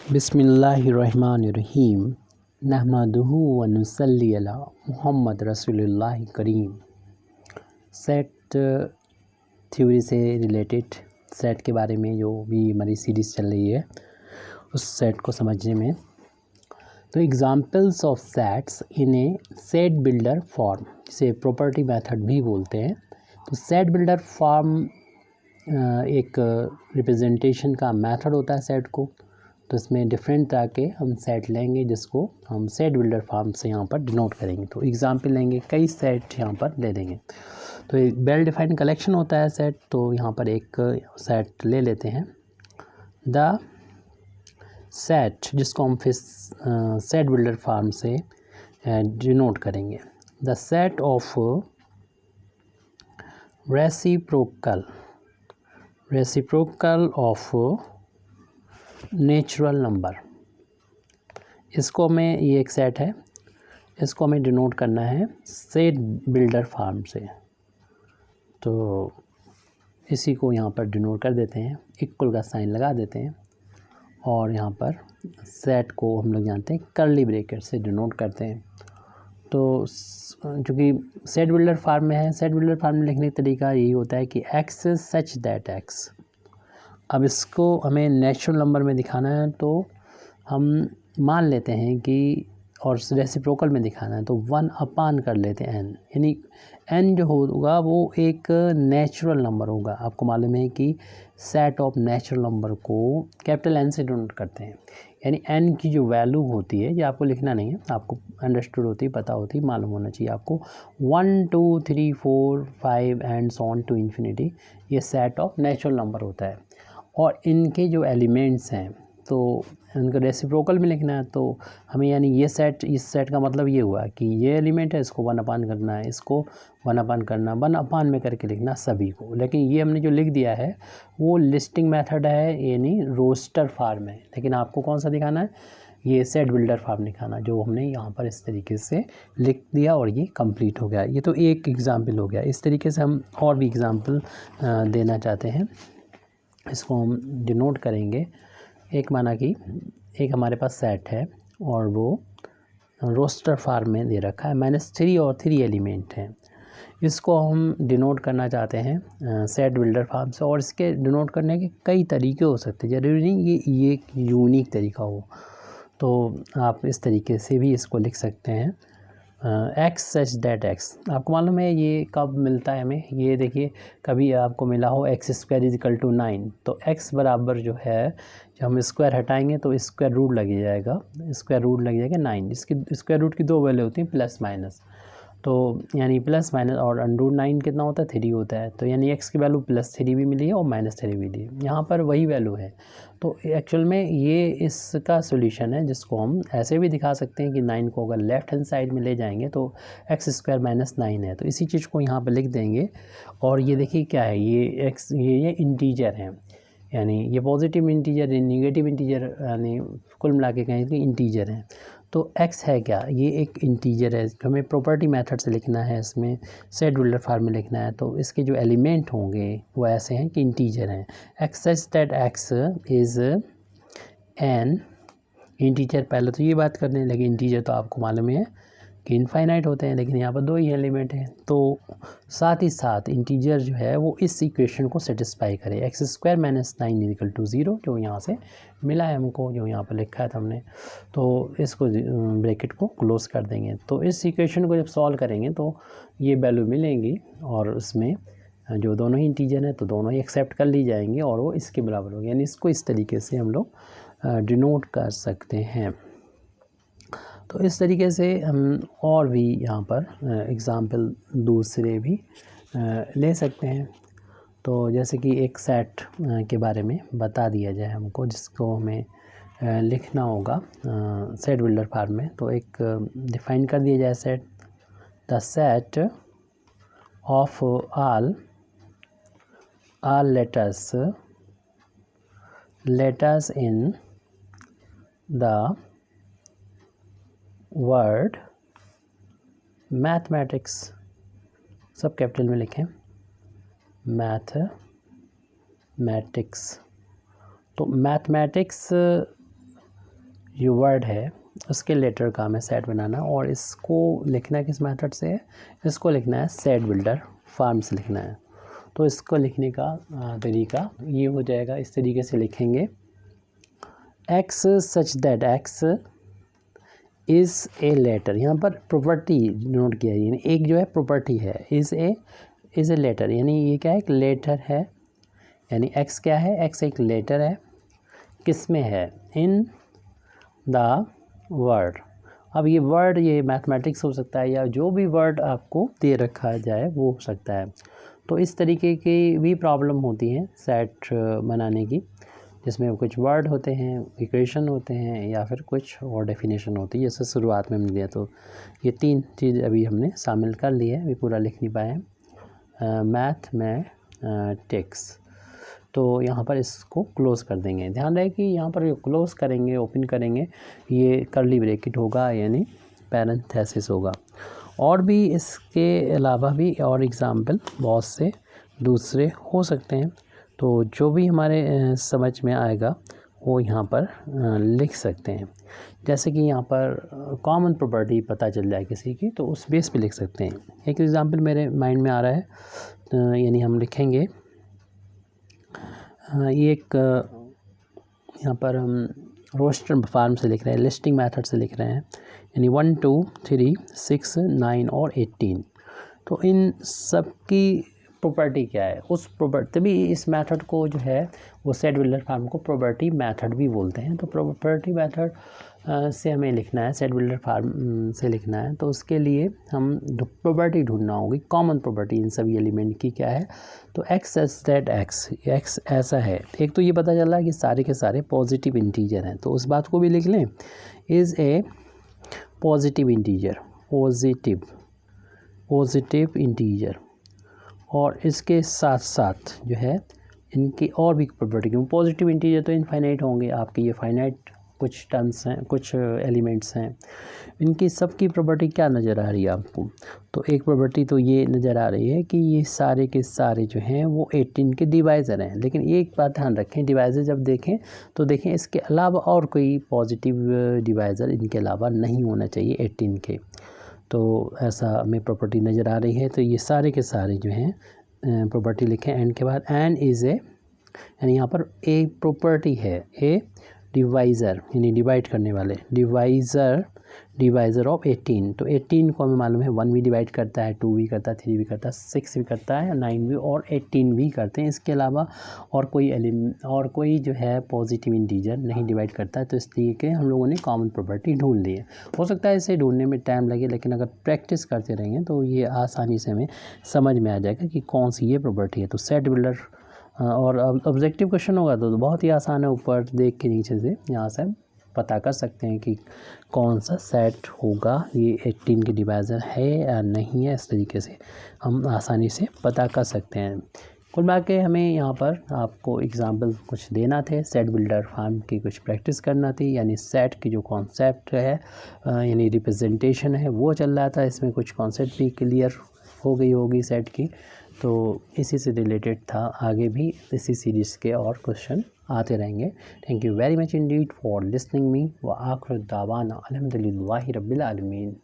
बिस्मिल्लाहिर्रहमानिर्रहीम नहमदुहु व नुसल्ली अला मुहम्मद रसूलुल्लाह करीम। सेट थ्योरी से रिलेटेड सेट के बारे में जो भी हमारी सीरीज़ चल रही है उस सेट को समझने में, तो examples of sets in A set builder form, इसे प्रॉपर्टी मेथड भी बोलते हैं। तो सेट बिल्डर फॉर्म एक रिप्रेजेंटेशन का मेथड होता है सेट को। तो इसमें डिफरेंट तरह के हम सेट लेंगे जिसको हम सेट बिल्डर फॉर्म से यहाँ पर डिनोट करेंगे। तो एग्जाम्पल लेंगे, कई सेट यहाँ पर ले लेंगे। तो एक वेल डिफाइंड कलेक्शन होता है सेट। तो यहाँ पर एक सेट ले लेते हैं, द सेट, जिसको हम फिर सेट बिल्डर फॉर्म से डिनोट करेंगे। The set of reciprocal of natural number, इसको हमें, ये एक सेट है, इसको हमें डिनोट करना है सेट बिल्डर फॉर्म से। तो इसी को यहाँ पर डिनोट कर देते हैं, इक्वल का साइन लगा देते हैं और यहाँ पर सेट को हम लोग जानते हैं कर्ली ब्रैकेट से डिनोट करते हैं। तो चूँकि सेट बिल्डर फॉर्म में है, सेट बिल्डर फॉर्म में लिखने का तरीका यही होता है कि एक्स सच दैट एक्स। अब इसको हमें नेचुरल नंबर में दिखाना है तो हम मान लेते हैं कि, और रेसिप्रोकल में दिखाना है तो 1 अपान कर लेते हैं n, यानी n जो होगा वो एक नेचुरल नंबर होगा। आपको मालूम है कि सेट ऑफ नेचुरल नंबर को कैपिटल N से डिनोट करते हैं, यानी n की जो वैल्यू होती है, ये आपको लिखना नहीं है, आपको अंडरस्टूड होती, पता होती, मालूम होना चाहिए आपको। 1 2 3 4 5 and so on to infinity, ये सेट ऑफ नेचुरल नंबर होता है। और इनके जो एलिमेंट्स हैं तो इनका रेसिप्रोकल में लिखना है। तो हमें यानी ये सेट, इस सेट का मतलब ये हुआ कि ये एलिमेंट है, इसको 1 अपान करना है, इसको 1 अपान करना, 1 अपान में करके लिखना सभी को। लेकिन ये हमने जो लिख दिया है वो लिस्टिंग मेथड है, यानी रोस्टर फॉर्म है। लेकिन आपको कौन सा दिखाना है, ये सेट बिल्डर फॉर्म दिखाना, जो हमने यहाँ पर इस तरीके से लिख दिया और ये कंप्लीट हो गया। ये तो एक एग्ज़ाम्पल हो गया। इस तरीके से हम और भी एग्ज़ाम्पल देना चाहते हैं, इसको हम डिनोट करेंगे। एक माना कि एक हमारे पास सेट है और वो रोस्टर फॉर्म में दे रखा है, -3 और 3 एलिमेंट हैं। इसको हम डिनोट करना चाहते हैं सेट बिल्डर फॉर्म से, और इसके डिनोट करने के कई तरीके हो सकते हैं, ज़रूरी नहीं ये एक यूनिक तरीका हो। तो आप इस तरीके से भी इसको लिख सकते हैं, एक्स सच दैट एक्स। आपको मालूम है ये कब मिलता है हमें, ये देखिए, कभी आपको मिला हो x² = 9, तो x बराबर जो है, जब हम स्क्वायर हटाएंगे तो स्क्वायर रूट लग जाएगा, स्क्वायर रूट लग जाएगा 9। इसकी स्क्वायर रूट की 2 वैल्यू होती हैं, प्लस माइनस। तो यानी प्लस माइनस और √9 कितना होता है, 3 होता है। तो यानी x की वैल्यू +3 भी मिली है और -3 भी मिली है, यहाँ पर वही वैल्यू है। तो एक्चुअल में ये इसका सॉल्यूशन है, जिसको हम ऐसे भी दिखा सकते हैं कि 9 को अगर लेफ़्ट हैंड साइड में ले जाएंगे तो x² - 9 है। तो इसी चीज़ को यहाँ पर लिख देंगे। और ये देखिए क्या है, ये x, ये इंटीजर है, यानी ये पॉजिटिव इंटीजर, नेगेटिव इंटीजर, यानी कुल मिला के कहें कि इंटीजर है। तो x है क्या, ये एक इंटीजर है, हमें प्रॉपर्टी मेथड से लिखना है, इसमें सेट बिल्डर फॉर्म में लिखना है। तो इसके जो एलिमेंट होंगे वो ऐसे हैं कि इंटीजर हैं। X such that x is an integer. पहले तो ये बात करने लगे, इंटीजर तो आपको मालूम है कि इनफाइनाइट होते हैं, लेकिन यहाँ पर 2 ही एलिमेंट हैं। तो साथ ही साथ इंटीजर जो है वो इस इक्वेशन को सेटिस्फाई करे, x² - 9 = 0, जो यहाँ से मिला है हमको, जो यहाँ पर लिखा है हमने। तो इसको ब्रैकेट को क्लोज कर देंगे। तो इस इक्वेशन को जब सॉल्व करेंगे तो ये वैल्यू मिलेंगी, और उसमें जो दोनों ही इंटीजर हैं तो दोनों ही एक्सेप्ट कर ली जाएंगी और वो इसके बराबर होगी। यानी इसको इस तरीके से हम लोग डिनोट कर सकते हैं। तो इस तरीके से हम और भी यहाँ पर एग्ज़ाम्पल दूसरे भी ले सकते हैं। तो जैसे कि एक सेट के बारे में बता दिया जाए हमको, जिसको हमें लिखना होगा सेट बिल्डर फॉर्म में। तो एक डिफाइन कर दिया जाए set, the set of all letters in the word mathematics, सब कैपिटल में लिखें, मैथमेटिक्स। तो मैथमेटिक्स जो वर्ड है उसके लेटर का हमें सेट बनाना, और इसको लिखना किस मेथड से है, इसको लिखना है सेट बिल्डर फार्म से लिखना है। तो इसको लिखने का तरीका ये हो जाएगा, इस तरीके से लिखेंगे x such that x is a letter. यहाँ पर प्रॉपर्टी नोट किया है, यानी एक जो है प्रॉपर्टी है, इज़ ए लेटर, यानी ये क्या है, एक लेटर है, यानी x क्या है, x एक लेटर है, किस में है, इन द वर्ड। अब ये वर्ड ये मैथमेटिक्स हो सकता है या जो भी वर्ड आपको दे रखा जाए वो हो सकता है। तो इस तरीके की भी प्रॉब्लम होती है सेट बनाने की, जिसमें कुछ वर्ड होते हैं, इक्वेशन होते हैं, या फिर कुछ और डेफिनेशन होती है, जैसे शुरुआत में हमने दिया। तो ये 3 चीज़ अभी हमने शामिल कर ली है, अभी पूरा लिख नहीं पाए हैं, मैथमेटिक्स। तो यहाँ पर इसको क्लोज़ कर देंगे। ध्यान रहे कि यहाँ पर क्लोज़ करेंगे, ओपन करेंगे, ये कर्ली ब्रैकेट होगा, यानी पैरेंथेसिस होगा। और भी इसके अलावा भी और एग्ज़ाम्पल बहुत से दूसरे हो सकते हैं, तो जो भी हमारे समझ में आएगा वो यहाँ पर लिख सकते हैं। जैसे कि यहाँ पर कॉमन प्रॉपर्टी पता चल जाए किसी की, तो उस बेस पे लिख सकते हैं। एक एग्ज़ाम्पल मेरे माइंड में आ रहा है, यानी हम लिखेंगे ये एक यहाँ पर हम रोस्टर फार्म से लिख रहे हैं, लिस्टिंग मेथड से लिख रहे हैं, यानी 1 2 3 6 9 और 18। तो इन सब की प्रॉपर्टी क्या है, उस प्रॉपर्टी तभी इस मेथड को जो है वो सेट बिल्डर फार्म को प्रॉपर्टी मेथड भी बोलते हैं। तो प्रॉपर्टी मेथड से हमें लिखना है, सेट बिल्डर फार्म से लिखना है, तो उसके लिए हम प्रॉपर्टी ढूंढना होगी, कॉमन प्रॉपर्टी इन सभी एलिमेंट की क्या है। तो एक्स एस दैट एक्स ऐसा है, एक तो ये पता चल रहा है कि सारे के सारे पॉजिटिव इंटीजर हैं, तो उस बात को भी लिख लें, is a positive integer, positive integer. और इसके साथ साथ जो है इनकी और भी प्रॉपर्टी, क्यों पॉजिटिव इंटीजर तो इनफाइनाइट होंगे आपके, ये फाइनाइट कुछ टर्म्स हैं, कुछ एलिमेंट्स हैं, इनकी सबकी प्रॉपर्टी क्या नज़र आ रही है आपको। तो एक प्रॉपर्टी तो ये नज़र आ रही है कि ये सारे के सारे जो हैं वो 18 के डिवाइज़र हैं। लेकिन एक बात ध्यान रखें, डिवाइज़र जब देखें तो देखें इसके अलावा और कोई पॉजिटिव डिवाइज़र इनके अलावा नहीं होना चाहिए 18 के। तो ऐसा हमें प्रॉपर्टी नज़र आ रही है। तो ये सारे के सारे जो हैं प्रॉपर्टी लिखें, एंड के बाद एंड इज़ ए, यानी यहाँ पर ए प्रॉपर्टी है, ए डिवाइज़र यानी डिवाइड करने वाले, डिवाइज़र ऑफ 18। तो 18 को हमें मालूम है 1 भी डिवाइड करता है, 2 भी करता है, 3 भी करता है, 6 भी करता है, 9 भी और 18 भी करते हैं। इसके अलावा और कोई जो है पॉजिटिव इंटीजर नहीं डिवाइड करता है। तो इस तरीके हम लोगों ने कॉमन प्रॉपर्टी ढूंढ ली है। हो सकता है इसे ढूंढने में टाइम लगे, लेकिन अगर प्रैक्टिस करते रहेंगे तो ये आसानी से हमें समझ में आ जाएगा कि कौन सी ये प्रॉपर्टी है। तो सेट बिल्डर और ऑब्जेक्टिव क्वेश्चन होगा तो बहुत ही आसान है, ऊपर देख के नीचे से यहाँ से पता कर सकते हैं कि कौन सा सेट होगा, ये 18 के डिवाइज़र है या नहीं है। इस तरीके से हम आसानी से पता कर सकते हैं। कुल मिला के हमें यहाँ पर आपको एग्जाम्पल कुछ देना थे, सेट बिल्डर फार्म की कुछ प्रैक्टिस करना थी, यानी सेट की जो कॉन्सेप्ट है यानी रिप्रेजेंटेशन है वो चल रहा था, इसमें कुछ कॉन्सेप्ट भी क्लियर हो गई होगी सेट की। तो इसी से रिलेटेड था, आगे भी इसी सीरीज़ के और क्वेश्चन आते रहेंगे। Thank you very much Indeed for listening me व आखिर दावाना अल्हम्दुलिल्लाहि रब्बिल आलमीन।